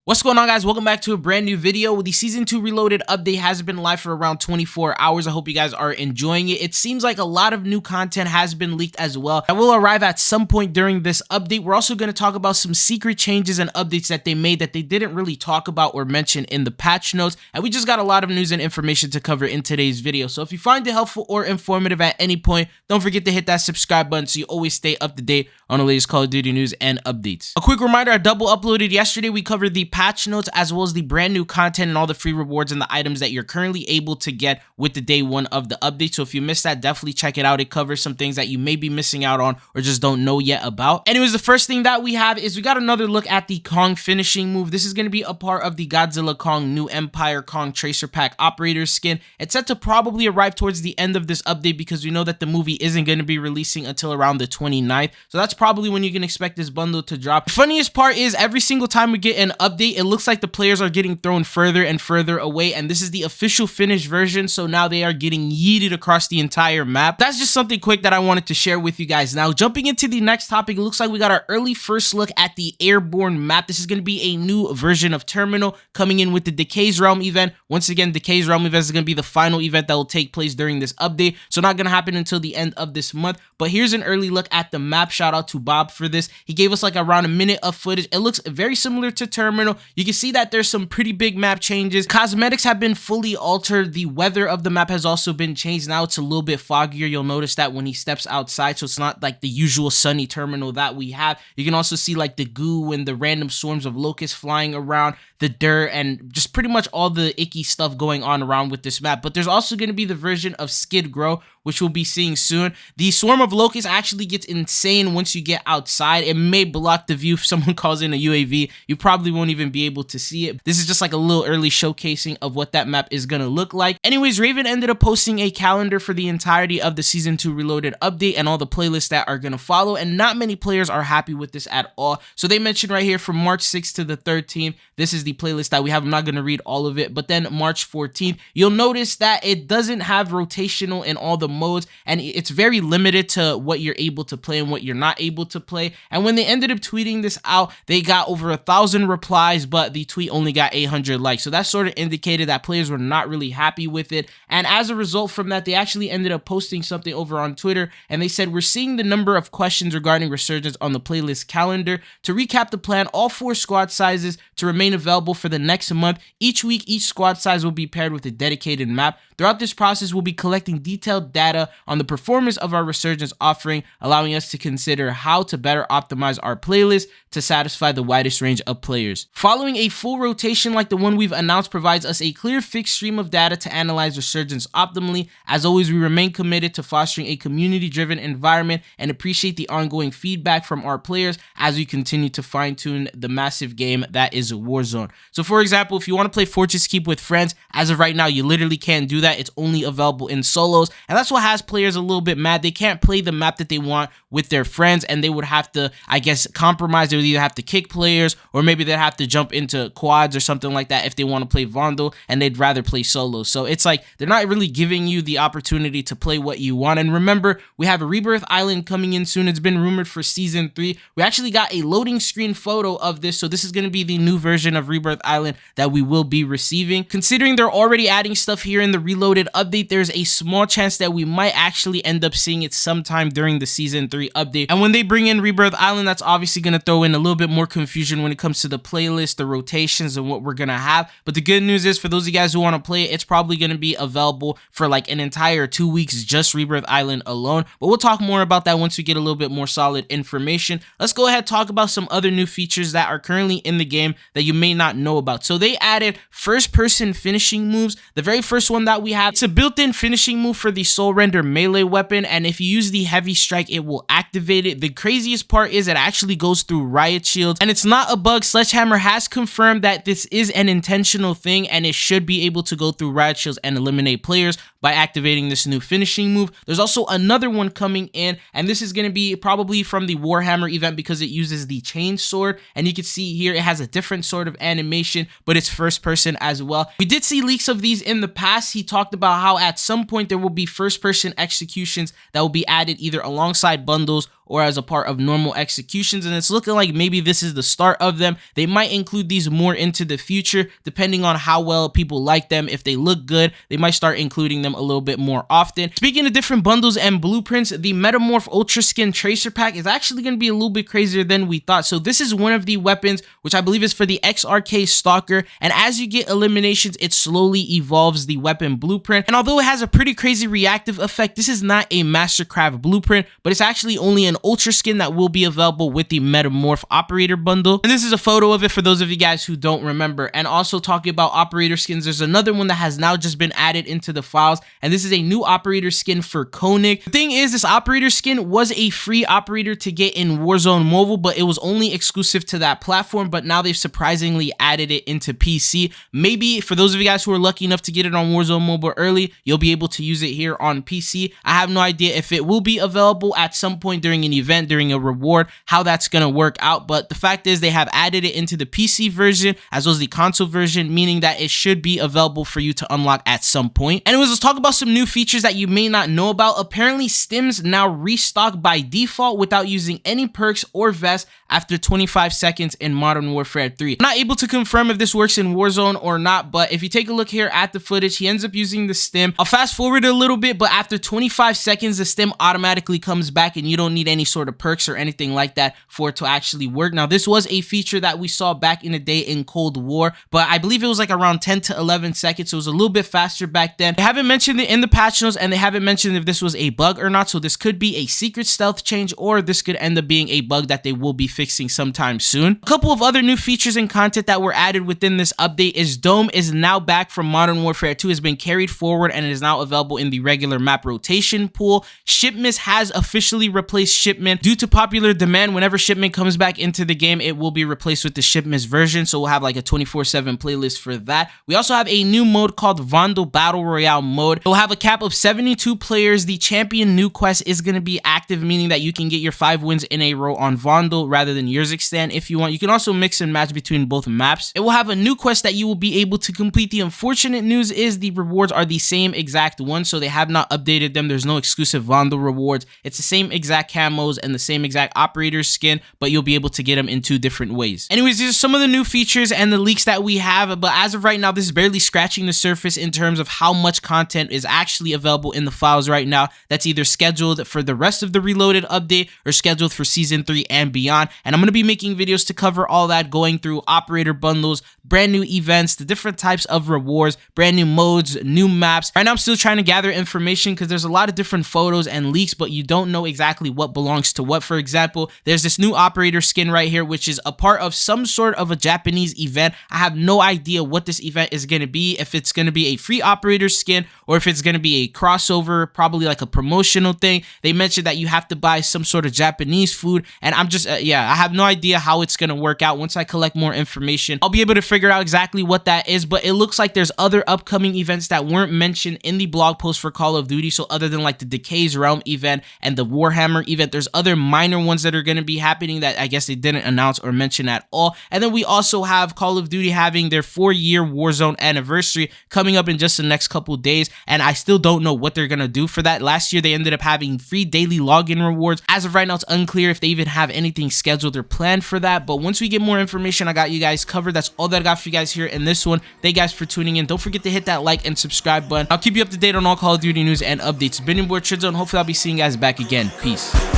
What's going on, guys? Welcome back to a brand new video. The Season 2 Reloaded update has been live for around 24 hours. I hope you guys are enjoying it. It seems like a lot of new content has been leaked as well. That will arrive at some point during this update. We're also going to talk about some secret changes and updates that they made that they didn't really talk about or mention in the patch notes. And we just got a lot of news and information to cover in today's video. So if you find it helpful or informative at any point, don't forget to hit that subscribe button so you always stay up to date on the latest Call of Duty news and updates. A quick reminder, I double uploaded yesterday. We covered the patch notes as well as the brand new content and all the free rewards and the items that you're currently able to get with the day one of the update. So if you missed that, definitely check it out. It covers some things that you may be missing out on or just don't know yet about. Anyways, the first thing that we have is we got another look at the Kong finishing move. This is going to be a part of the Godzilla Kong New Empire Kong Tracer Pack Operator skin. It's set to probably arrive towards the end of this update because we know that the movie isn't going to be releasing until around the 29th. So that's probably when you can expect this bundle to drop. The funniest part is every single time we get an update, it looks like the players are getting thrown further and further away, and this is the official finished version, so now they are getting yeeted across the entire map. That's just something quick that I wanted to share with you guys. Now, jumping into the next topic, it looks like we got our early first look at the Airborne map. This is going to be a new version of Terminal coming in with the Decay's Realm event. Once again, Decay's Realm event is going to be the final event that will take place during this update, so not going to happen until the end of this month. But here's an early look at the map. Shout out to Bob for this. He gave us like around a minute of footage. It looks very similar to Terminal. You can see that there's some pretty big map changes. Cosmetics have been fully altered. The weather of the map has also been changed. Now it's a little bit foggier. You'll notice that when he steps outside, so it's not like the usual sunny Terminal that we have. You can also see like the goo and the random swarms of locusts flying around, the dirt, and just pretty much all the icky stuff going on around with this map. But there's also going to be the version of Skid Row, which we'll be seeing soon. The swarm of locusts actually gets insane once you get outside. It may block the view if someone calls in a UAV. You probably won't even be able to see it. This is just like a little early showcasing of what that map is going to look like. Anyways, Raven ended up posting a calendar for the entirety of the Season 2 Reloaded update and all the playlists that are going to follow, and not many players are happy with this at all. So they mentioned right here from March 6th to the 13th, this is the playlist that we have. I'm not going to read all of it, but then March 14th, you'll notice that it doesn't have rotational in all the modes, and it's very limited to what you're able to play and what you're not able to play. And when they ended up tweeting this out, they got over 1,000 replies, but the tweet only got 800 likes. So that sort of indicated that players were not really happy with it. And as a result from that, they actually ended up posting something over on Twitter, and they said, "We're seeing the number of questions regarding Resurgence on the playlist calendar. To recap the plan, all 4 squad sizes to remain available for the next month. Each week, each squad size will be paired with a dedicated map. Throughout this process, we'll be collecting detailed data on the performance of our Resurgence offering, allowing us to consider how to better optimize our playlist to satisfy the widest range of players. Following a full rotation like the one we've announced provides us a clear fixed stream of data to analyze Resurgence optimally. As always, we remain committed to fostering a community-driven environment and appreciate the ongoing feedback from our players as we continue to fine-tune the massive game that is Warzone." So for example, if you want to play Fortress Keep with friends, as of right now, you literally can't do that. It's only available in solos, and that's what has players a little bit mad. They can't play the map that they want with their friends, and they would have to, I guess, compromise. They would either have to kick players, or maybe they'd have to jump into quads or something like that if they want to play Vandal, and they'd rather play solo. So it's like they're not really giving you the opportunity to play what you want. And remember, we have a Rebirth Island coming in soon. It's been rumored for Season 3. We actually got a loading screen photo of this, so this is going to be the new version of Rebirth Island that we will be receiving. Considering they're already adding stuff here in the Reloaded update, there's a small chance that we might actually end up seeing it sometime during the Season 3 update. And when they bring in Rebirth Island, that's obviously going to throw in a little bit more confusion when it comes to the playlist, the rotations, and what we're going to have. But the good news is, for those of you guys who want to play it, it's probably going to be available for like an entire 2 weeks, just Rebirth Island alone. But we'll talk more about that once we get a little bit more solid information. Let's go ahead and talk about some other new features that are currently in the game that you may not know about. So they added first-person finishing moves. The very first one that we have, it's a built-in finishing move for the Soul Render melee weapon, and if you use the heavy strike, it will activate it. The craziest part is it actually goes through riot shields, and it's not a bug. Sledgehammer has confirmed that this is an intentional thing, and it should be able to go through riot shields and eliminate players. But by activating this new finishing move. There's also another one coming in, and this is going to be probably from the Warhammer event because it uses the chain sword, and you can see here it has a different sort of animation, but it's first person as well. We did see leaks of these in the past. He talked about how at some point there will be first person executions that will be added either alongside bundles or as a part of normal executions, and it's looking like maybe this is the start of them. They might include these more into the future depending on how well people like them. If they look good, they might start including them a little bit more often. Speaking of different bundles and blueprints, the Metamorph Ultra Skin Tracer Pack is actually going to be a little bit crazier than we thought. So this is one of the weapons, which I believe is for the XRK Stalker, and as you get eliminations, it slowly evolves the weapon blueprint. And although it has a pretty crazy reactive effect, this is not a Mastercraft blueprint, but it's actually only an Ultra Skin that will be available with the Metamorph Operator Bundle. And this is a photo of it for those of you guys who don't remember. And also talking about Operator Skins, there's another one that has now just been added into the files, and this is a new Operator Skin for Konig. The thing is, this Operator Skin was a free operator to get in Warzone Mobile, but it was only exclusive to that platform, but now they've surprisingly added it into PC. Maybe for those of you guys who are lucky enough to get it on Warzone Mobile early, you'll be able to use it here on PC. I have no idea if it will be available at some point during an event, during a reward, how that's gonna work out, but the fact is they have added it into the PC version as well as the console version, meaning that it should be available for you to unlock at some point. Anyways, let's talk about some new features that you may not know about. Apparently stims now restock by default without using any perks or vests after 25 seconds in Modern Warfare 3. I'm not able to confirm if this works in Warzone or not, but if you take a look here at the footage, he ends up using the stim. I'll fast forward a little bit, but after 25 seconds the stim automatically comes back and you don't need any sort of perks or anything like that for it to actually work. Now this was a feature that we saw back in the day in Cold War, but I believe it was like around 10 to 11 seconds, so it was a little bit faster back then. They haven't mentioned it in the patch notes, and they haven't mentioned if this was a bug or not, so this could be a secret stealth change, or this could end up being a bug that they will be fixing sometime soon. A couple of other new features and content that were added within this update is Dome is now back from Modern Warfare 2, has been carried forward and is now available in the regular map rotation pool. Shipment has officially replaced Shipment. Due to popular demand, whenever Shipment comes back into the game, it will be replaced with the Shipment version, so we'll have like a 24/7 playlist for that. We also have a new mode called Vandal Battle Royale mode. We'll have a cap of 72 players. The champion new quest is going to be active, meaning that you can get your 5 wins in a row on Vandal rather than Urzikstan if you want. You can also mix and match between both maps. It will have a new quest that you will be able to complete. The unfortunate news is the rewards are the same exact one, so they have not updated them. There's no exclusive Vandal rewards. It's the same exact camos and the same exact operator skin, but you'll be able to get them in 2 different ways. Anyways, these are some of the new features and the leaks that we have, but as of right now, this is barely scratching the surface in terms of how much content is actually available in the files right now that's either scheduled for the rest of the Reloaded update or scheduled for Season 3 and beyond. And I'm going to be making videos to cover all that, going through operator bundles, brand new events, the different types of rewards, brand new modes, new maps. Right now, I'm still trying to gather information because there's a lot of different photos and leaks, but you don't know exactly what belongs to what. For example, there's this new operator skin right here, which is a part of some sort of a Japanese event. I have no idea what this event is going to be, if it's going to be a free operator skin or if it's going to be a crossover, probably like a promotional thing. They mentioned that you have to buy some sort of Japanese food, and I'm just, I have no idea how it's going to work out. Once I collect more information, I'll be able to figure out exactly what that is, but it looks like there's other upcoming events that weren't mentioned in the blog post for Call of Duty. So other than like the Decay's Realm event and the Warhammer event, there's other minor ones that are going to be happening that I guess they didn't announce or mention at all. And then we also have Call of Duty having their 4-year Warzone anniversary coming up in just the next couple days, and I still don't know what they're going to do for that. Last year, they ended up having free daily login rewards. As of right now, it's unclear if they even have anything scheduled or planned for that, but once we get more information, I got you guys covered. That's all that I got for you guys here in this one. Thank you guys for tuning in. Don't forget to hit that like and subscribe button. I'll keep you up to date on all Call of Duty news and updates. It's been your boy Tridzone. Hopefully I'll be seeing you guys back again. Peace.